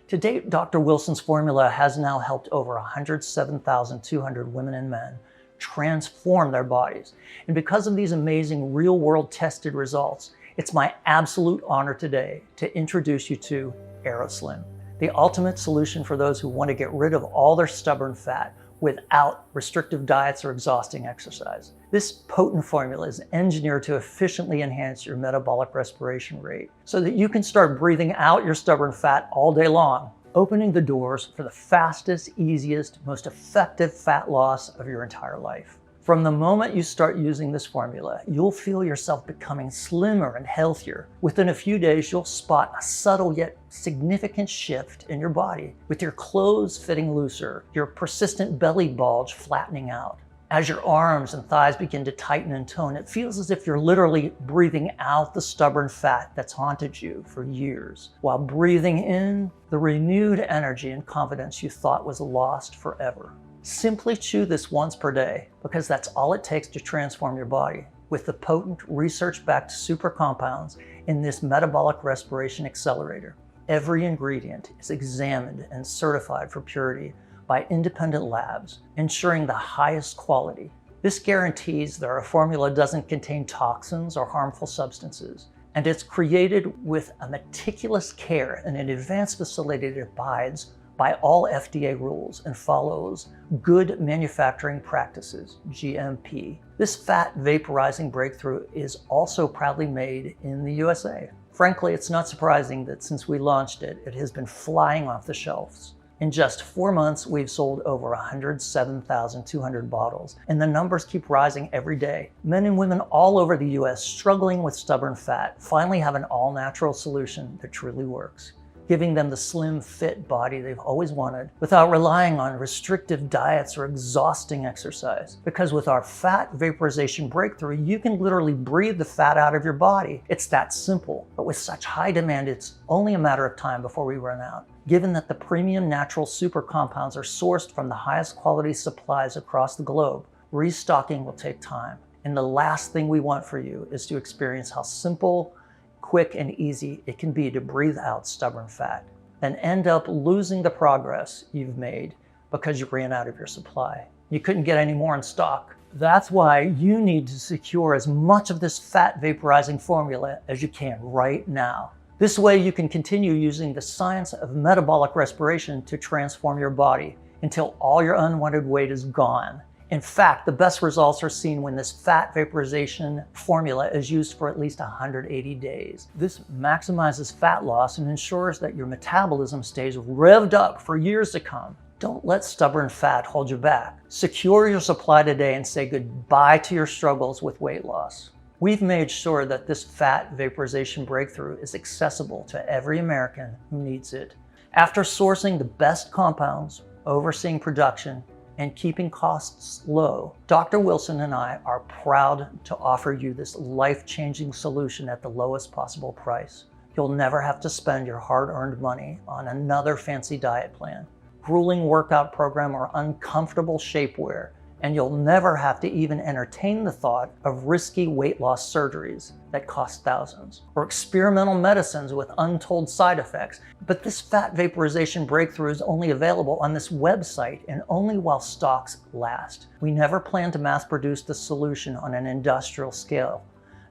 To date, Dr. Wilson's formula has now helped over 107,200 women and men transform their bodies. And because of these amazing real-world tested results, it's my absolute honor today to introduce you to AeroSlim, the ultimate solution for those who want to get rid of all their stubborn fat without restrictive diets or exhausting exercise. This potent formula is engineered to efficiently enhance your metabolic respiration rate so that you can start breathing out your stubborn fat all day long, opening the doors for the fastest, easiest, most effective fat loss of your entire life. From the moment you start using this formula, you'll feel yourself becoming slimmer and healthier. Within a few days, you'll spot a subtle yet significant shift in your body, with your clothes fitting looser, your persistent belly bulge flattening out. As your arms and thighs begin to tighten and tone, it feels as if you're literally breathing out the stubborn fat that's haunted you for years, while breathing in the renewed energy and confidence you thought was lost forever. Simply chew this once per day, because that's all it takes to transform your body with the potent research-backed super compounds in this metabolic respiration accelerator. Every ingredient is examined and certified for purity by independent labs, ensuring the highest quality. This guarantees that our formula doesn't contain toxins or harmful substances, and it's created with a meticulous care in an advanced facility that abides by all FDA rules and follows good manufacturing practices, GMP. This fat vaporizing breakthrough is also proudly made in the USA. Frankly, it's not surprising that since we launched it, it has been flying off the shelves. In just 4 months, we've sold over 107,200 bottles, and the numbers keep rising every day. Men and women all over the US struggling with stubborn fat finally have an all-natural solution that truly works, giving them the slim, fit body they've always wanted without relying on restrictive diets or exhausting exercise. Because with our fat vaporization breakthrough, you can literally breathe the fat out of your body. It's that simple. But with such high demand, it's only a matter of time before we run out. Given that the premium natural super compounds are sourced from the highest quality supplies across the globe, restocking will take time. And the last thing we want for you is to experience how simple, quick, and easy it can be to breathe out stubborn fat, then end up losing the progress you've made because you ran out of your supply. You couldn't get any more in stock. That's why you need to secure as much of this fat vaporizing formula as you can right now. This way you can continue using the science of metabolic respiration to transform your body until all your unwanted weight is gone. In fact, the best results are seen when this fat vaporization formula is used for at least 180 days. This maximizes fat loss and ensures that your metabolism stays revved up for years to come. Don't let stubborn fat hold you back. Secure your supply today and say goodbye to your struggles with weight loss. We've made sure that this fat vaporization breakthrough is accessible to every American who needs it. After sourcing the best compounds, overseeing production, and keeping costs low, Dr. Wilson and I are proud to offer you this life-changing solution at the lowest possible price. You'll never have to spend your hard-earned money on another fancy diet plan, grueling workout program, or uncomfortable shapewear, and you'll never have to even entertain the thought of risky weight loss surgeries that cost thousands, or experimental medicines with untold side effects. But this fat vaporization breakthrough is only available on this website and only while stocks last. We never plan to mass produce the solution on an industrial scale,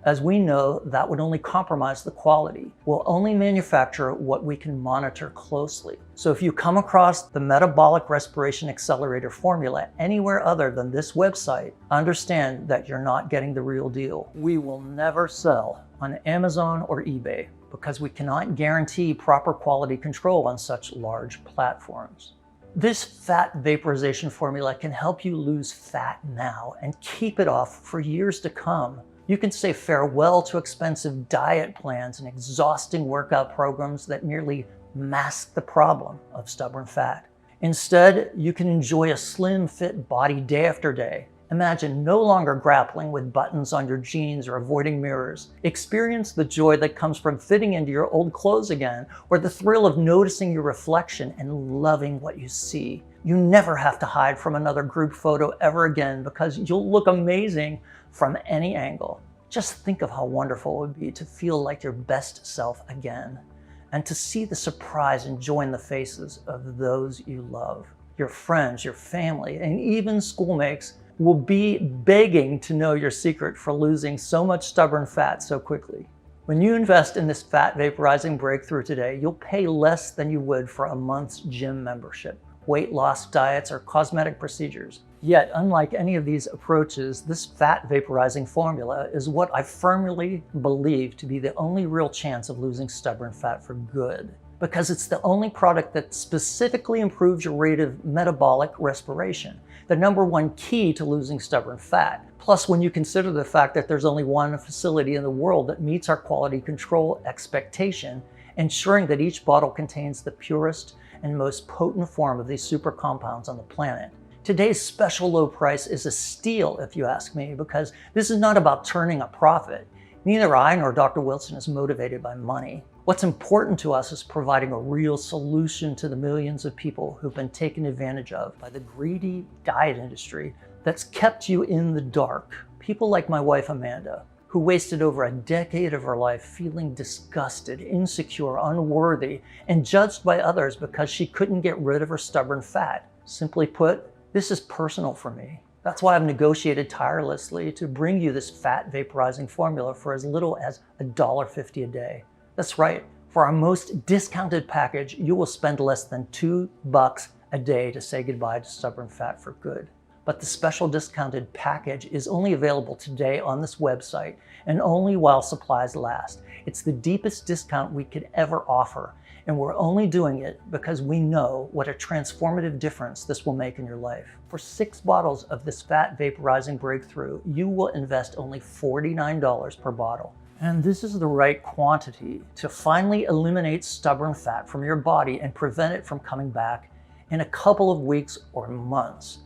as we know that would only compromise the quality. We'll only manufacture what we can monitor closely. So if you come across the Metabolic Respiration Accelerator formula anywhere other than this website, understand that you're not getting the real deal. We will never sell on Amazon or eBay because we cannot guarantee proper quality control on such large platforms. This fat vaporization formula can help you lose fat now and keep it off for years to come. You can say farewell to expensive diet plans and exhausting workout programs that merely mask the problem of stubborn fat. Instead, you can enjoy a slim, fit body day after day. Imagine no longer grappling with buttons on your jeans or avoiding mirrors. Experience the joy that comes from fitting into your old clothes again, or the thrill of noticing your reflection and loving what you see. You never have to hide from another group photo ever again because you'll look amazing from any angle. Just think of how wonderful it would be to feel like your best self again, and to see the surprise and joy in the faces of those you love. Your friends, your family, and even schoolmates will be begging to know your secret for losing so much stubborn fat so quickly. When you invest in this fat vaporizing breakthrough today, you'll pay less than you would for a month's gym membership, weight loss diets, or cosmetic procedures. Yet, unlike any of these approaches, this fat vaporizing formula is what I firmly believe to be the only real chance of losing stubborn fat for good, because it's the only product that specifically improves your rate of metabolic respiration, the #1 key to losing stubborn fat. Plus, when you consider the fact that there's only one facility in the world that meets our quality control expectation, ensuring that each bottle contains the purest and most potent form of these super compounds on the planet. Today's special low price is a steal, if you ask me, because this is not about turning a profit. Neither I nor Dr. Wilson is motivated by money. What's important to us is providing a real solution to the millions of people who've been taken advantage of by the greedy diet industry that's kept you in the dark. People like my wife, Amanda, who wasted over a decade of her life feeling disgusted, insecure, unworthy, and judged by others because she couldn't get rid of her stubborn fat. Simply put, this is personal for me. That's why I've negotiated tirelessly to bring you this fat vaporizing formula for as little as $1.50 a day. That's right, for our most discounted package, you will spend less than $2 a day to say goodbye to stubborn fat for good. But the special discounted package is only available today on this website and only while supplies last. It's the deepest discount we could ever offer, and we're only doing it because we know what a transformative difference this will make in your life. For 6 bottles of this fat vaporizing breakthrough, you will invest only $49 per bottle. And this is the right quantity to finally eliminate stubborn fat from your body and prevent it from coming back in a couple of weeks or months.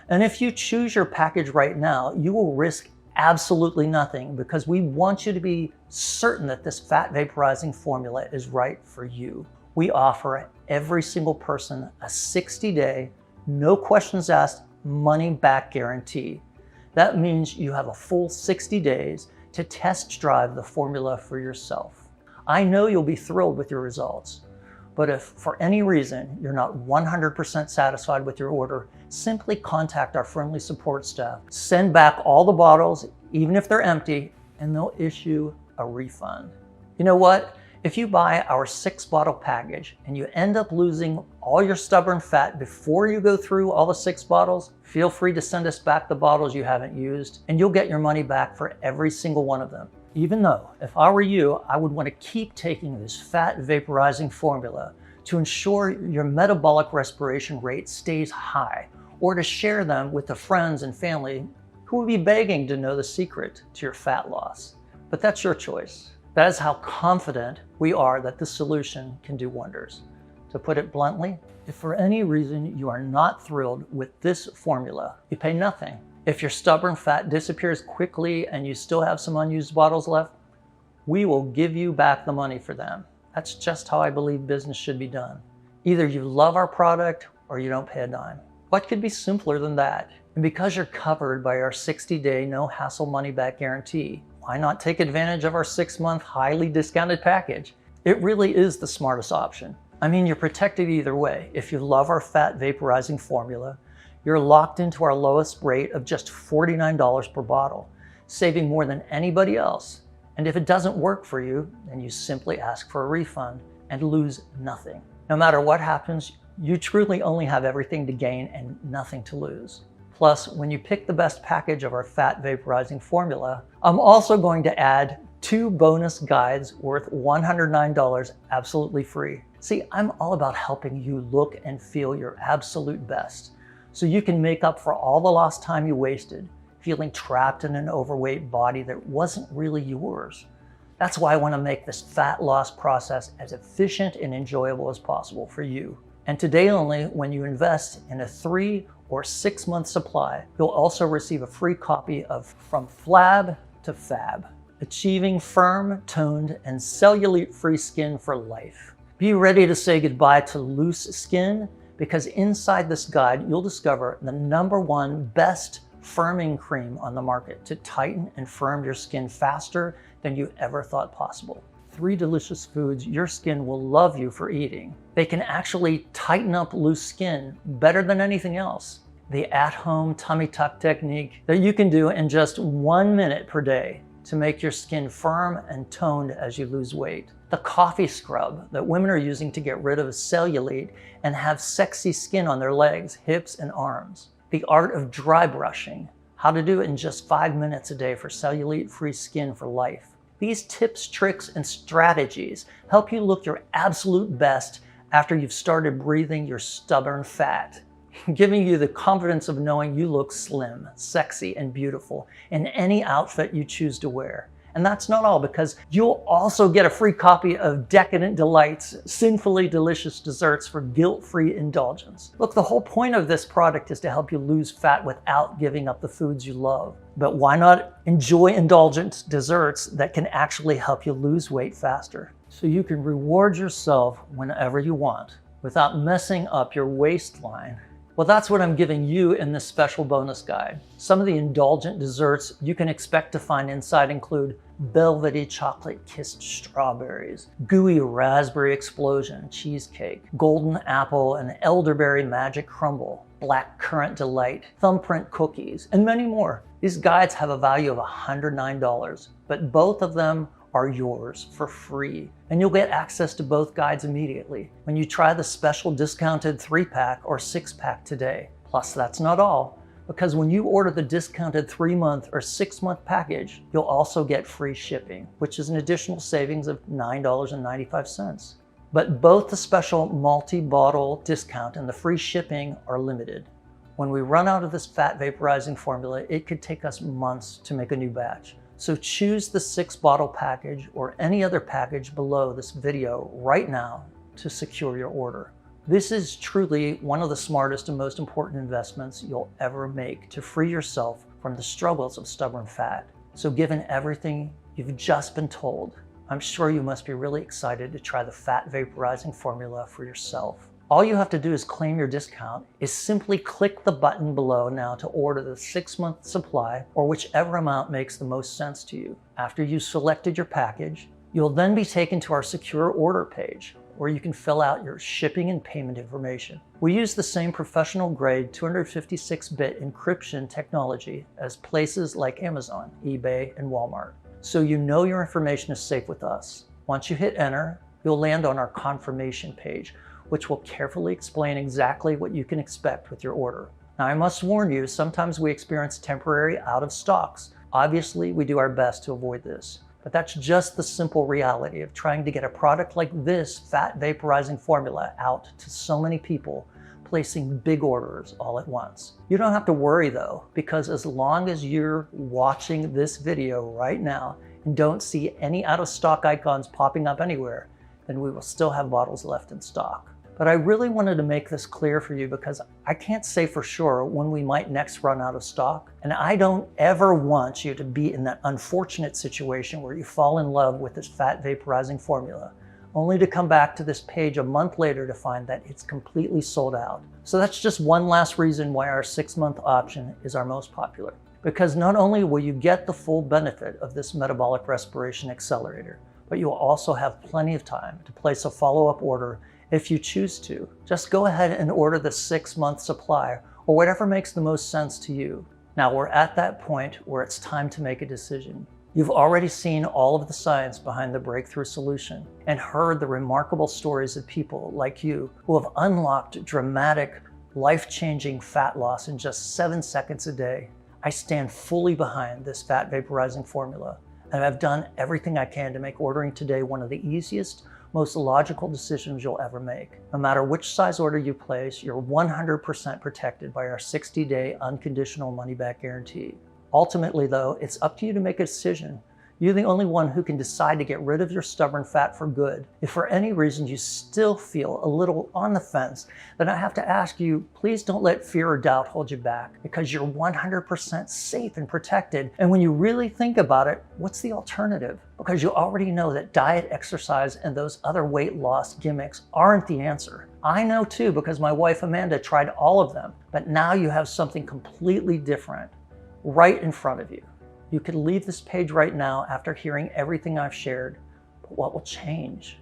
And if you choose your package right now, you will risk absolutely nothing because we want you to be certain that this fat vaporizing formula is right for you. We offer every single person a 60-day, no questions asked, money back guarantee. That means you have a full 60 days to test drive the formula for yourself. I know you'll be thrilled with your results, but if for any reason you're not 100% satisfied with your order, simply contact our friendly support staff. Send back all the bottles, even if they're empty, and they'll issue a refund. You know what? If you buy our 6-bottle package and you end up losing all your stubborn fat before you go through all the 6 bottles, feel free to send us back the bottles you haven't used, and you'll get your money back for every single one of them. Even though, if I were you, I would want to keep taking this fat vaporizing formula to ensure your metabolic respiration rate stays high, or to share them with the friends and family who would be begging to know the secret to your fat loss. But that's your choice. That is how confident we are that this solution can do wonders. To put it bluntly, if for any reason you are not thrilled with this formula, you pay nothing. If your stubborn fat disappears quickly and you still have some unused bottles left, we will give you back the money for them. That's just how I believe business should be done. Either you love our product or you don't pay a dime. What could be simpler than that? And because you're covered by our 60-day no-hassle money-back guarantee, why not take advantage of our 6-month highly discounted package? It really is the smartest option. I mean, you're protected either way. If you love our fat vaporizing formula, you're locked into our lowest rate of just $49 per bottle, saving more than anybody else. And if it doesn't work for you, then you simply ask for a refund and lose nothing. No matter what happens, you truly only have everything to gain and nothing to lose. Plus, when you pick the best package of our fat vaporizing formula, I'm also going to add 2 bonus guides worth $109 absolutely free. See, I'm all about helping you look and feel your absolute best, so you can make up for all the lost time you wasted, feeling trapped in an overweight body that wasn't really yours. That's why I want to make this fat loss process as efficient and enjoyable as possible for you. And today only, when you invest in a 3 or 6 month supply, you'll also receive a free copy of From Flab to Fab, Achieving Firm, Toned, and Cellulite-Free Skin for Life. Be ready to say goodbye to loose skin, because inside this guide, you'll discover the #1 best firming cream on the market to tighten and firm your skin faster than you ever thought possible. 3 delicious foods your skin will love you for eating. They can actually tighten up loose skin better than anything else. The at-home tummy tuck technique that you can do in just 1 minute per day to make your skin firm and toned as you lose weight. The coffee scrub that women are using to get rid of cellulite and have sexy skin on their legs, hips, and arms. The art of dry brushing, how to do it in just 5 minutes a day for cellulite-free skin for life. These tips, tricks, and strategies help you look your absolute best after you've started breathing your stubborn fat, giving you the confidence of knowing you look slim, sexy, and beautiful in any outfit you choose to wear. And that's not all, because you'll also get a free copy of Decadent Delights, Sinfully Delicious Desserts for Guilt-Free Indulgence. Look, the whole point of this product is to help you lose fat without giving up the foods you love. But why not enjoy indulgent desserts that can actually help you lose weight faster, so you can reward yourself whenever you want without messing up your waistline? Well, that's what I'm giving you in this special bonus guide. Some of the indulgent desserts you can expect to find inside include velvety chocolate-kissed strawberries, gooey raspberry explosion cheesecake, golden apple and elderberry magic crumble, black currant delight, thumbprint cookies, and many more. These guides have a value of $109, but both of them are yours for free. And you'll get access to both guides immediately when you try the special discounted 3-pack or 6-pack today. Plus, that's not all, because when you order the discounted 3-month or 6-month package, you'll also get free shipping, which is an additional savings of $9.95. But both the special multi-bottle discount and the free shipping are limited. When we run out of this fat vaporizing formula, it could take us months to make a new batch. So choose the 6-bottle package or any other package below this video right now to secure your order. This is truly one of the smartest and most important investments you'll ever make to free yourself from the struggles of stubborn fat. So given everything you've just been told, I'm sure you must be really excited to try the fat vaporizing formula for yourself. All you have to do is claim your discount is simply click the button below now to order the 6-month supply or whichever amount makes the most sense to you. After you selected your package, you'll then be taken to our secure order page where you can fill out your shipping and payment information. We use the same professional grade 256-bit encryption technology as places like Amazon, eBay, and Walmart, so you know your information is safe with us. Once you hit enter, you'll land on our confirmation page, which will carefully explain exactly what you can expect with your order. Now, I must warn you, sometimes we experience temporary out of stocks. Obviously, we do our best to avoid this, but that's just the simple reality of trying to get a product like this fat vaporizing formula out to so many people, placing big orders all at once. You don't have to worry though, because as long as you're watching this video right now and don't see any out of stock icons popping up anywhere, then we will still have bottles left in stock. But I really wanted to make this clear for you because I can't say for sure when we might next run out of stock. And I don't ever want you to be in that unfortunate situation where you fall in love with this fat vaporizing formula, only to come back to this page a month later to find that it's completely sold out. So that's just one last reason why our 6-month option is our most popular. Because not only will you get the full benefit of this metabolic respiration accelerator, but you'll also have plenty of time to place a follow-up order if you choose to. Just go ahead and order the 6-month supply or whatever makes the most sense to you. Now we're at that point where it's time to make a decision. You've already seen all of the science behind the breakthrough solution and heard the remarkable stories of people like you who have unlocked dramatic, life-changing fat loss in just 7 seconds a day. I stand fully behind this fat vaporizing formula, and I've done everything I can to make ordering today one of the easiest, most logical decisions you'll ever make. No matter which size order you place, you're 100% protected by our 60-day unconditional money-back guarantee. Ultimately, though, it's up to you to make a decision. You're the only one who can decide to get rid of your stubborn fat for good. If for any reason you still feel a little on the fence, then I have to ask you, please don't let fear or doubt hold you back, because you're 100% safe and protected. And when you really think about it, what's the alternative? Because you already know that diet, exercise, and those other weight loss gimmicks aren't the answer. I know too, because my wife Amanda tried all of them, but now you have something completely different right in front of you. You could leave this page right now after hearing everything I've shared, but what will change?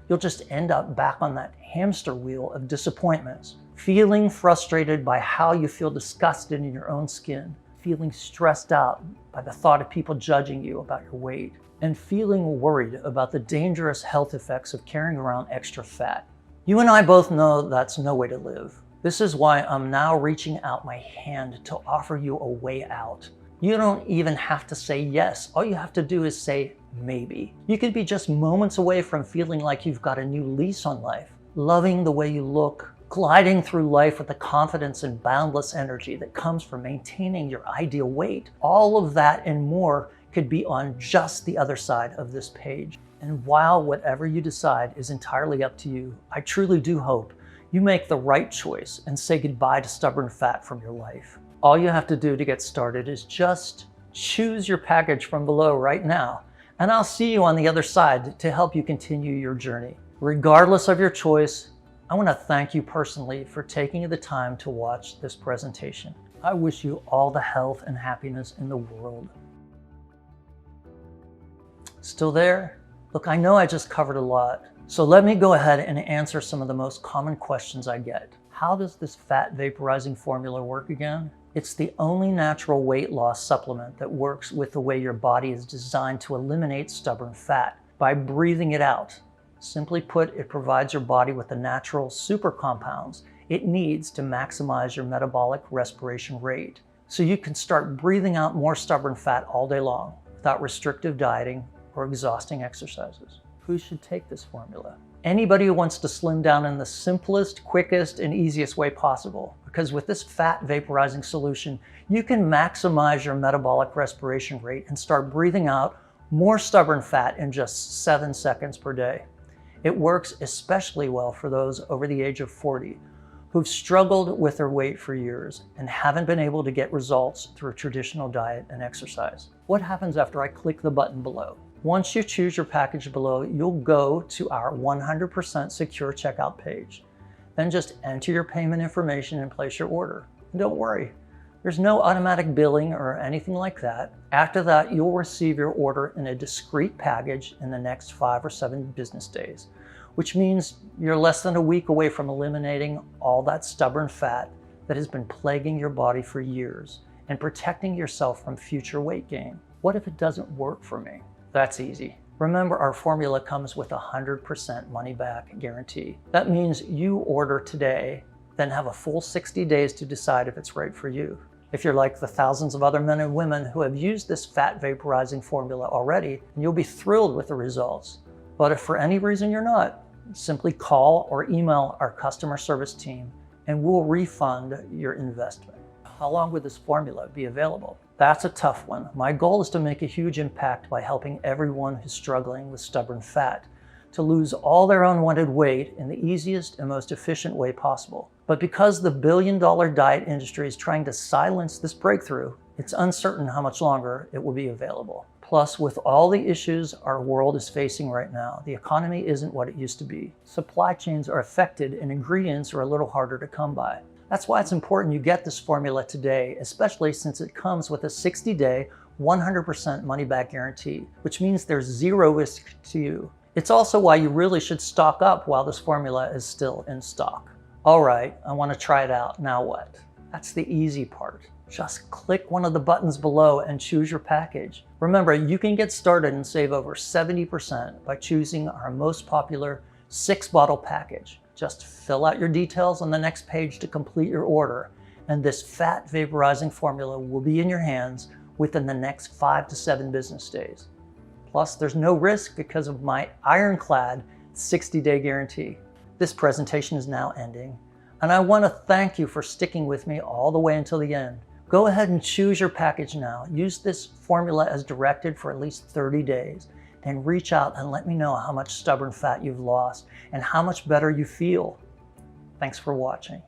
You'll just end up back on that hamster wheel of disappointments, feeling frustrated by how you feel disgusted in your own skin, feeling stressed out by the thought of people judging you about your weight, and feeling worried about the dangerous health effects of carrying around extra fat. You and I both know that's no way to live. This is why I'm now reaching out my hand to offer you a way out. You don't even have to say yes. All you have to do is say maybe. You could be just moments away from feeling like you've got a new lease on life, loving the way you look, gliding through life with the confidence and boundless energy that comes from maintaining your ideal weight. All of that and more could be on just the other side of this page. And while whatever you decide is entirely up to you, I truly do hope you make the right choice and say goodbye to stubborn fat from your life. All you have to do to get started is just choose your package from below right now, and I'll see you on the other side to help you continue your journey. Regardless of your choice, I want to thank you personally for taking the time to watch this presentation. I wish you all the health and happiness in the world. Still there? Look, I know I just covered a lot, so let me go ahead and answer some of the most common questions I get. How does this fat vaporizing formula work again? It's the only natural weight loss supplement that works with the way your body is designed to eliminate stubborn fat, by breathing it out. Simply put, it provides your body with the natural super compounds it needs to maximize your metabolic respiration rate, so you can start breathing out more stubborn fat all day long without restrictive dieting or exhausting exercises. Who should take this formula? Anybody who wants to slim down in the simplest, quickest, and easiest way possible. Because with this fat vaporizing solution, you can maximize your metabolic respiration rate and start breathing out more stubborn fat in just 7 seconds per day. It works especially well for those over the age of 40 who've struggled with their weight for years and haven't been able to get results through traditional diet and exercise. What happens after I click the button below? Once you choose your package below, you'll go to our 100% secure checkout page. Then just enter your payment information and place your order. And don't worry, there's no automatic billing or anything like that. After that, you'll receive your order in a discreet package in the next 5 or 7 business days, which means you're less than a week away from eliminating all that stubborn fat that has been plaguing your body for years and protecting yourself from future weight gain. What if it doesn't work for me? That's easy. Remember, our formula comes with a 100% money-back guarantee. That means you order today, then have a full 60 days to decide if it's right for you. If you're like the thousands of other men and women who have used this fat vaporizing formula already, you'll be thrilled with the results. But if for any reason you're not, simply call or email our customer service team and we'll refund your investment. How long would this formula be available? That's a tough one. My goal is to make a huge impact by helping everyone who's struggling with stubborn fat. to lose all their unwanted weight in the easiest and most efficient way possible. But because the billion-dollar diet industry is trying to silence this breakthrough, it's uncertain how much longer it will be available. Plus, with all the issues our world is facing right now, the economy isn't what it used to be. Supply chains are affected and ingredients are a little harder to come by. That's why it's important you get this formula today, especially since it comes with a 60-day, 100% money-back guarantee, which means there's zero risk to you. It's also why you really should stock up while this formula is still in stock. All right, I want to try it out. Now what? That's the easy part. Just click one of the buttons below and choose your package. Remember, you can get started and save over 70% by choosing our most popular 6-bottle package. Just fill out your details on the next page to complete your order, and this fat vaporizing formula will be in your hands within the next 5 to 7 business days. Plus, there's no risk because of my ironclad 60-day guarantee. This presentation is now ending, and I want to thank you for sticking with me all the way until the end. Go ahead and choose your package now. Use this formula as directed for at least 30 days. Then reach out and let me know how much stubborn fat you've lost and how much better you feel. Thanks for watching.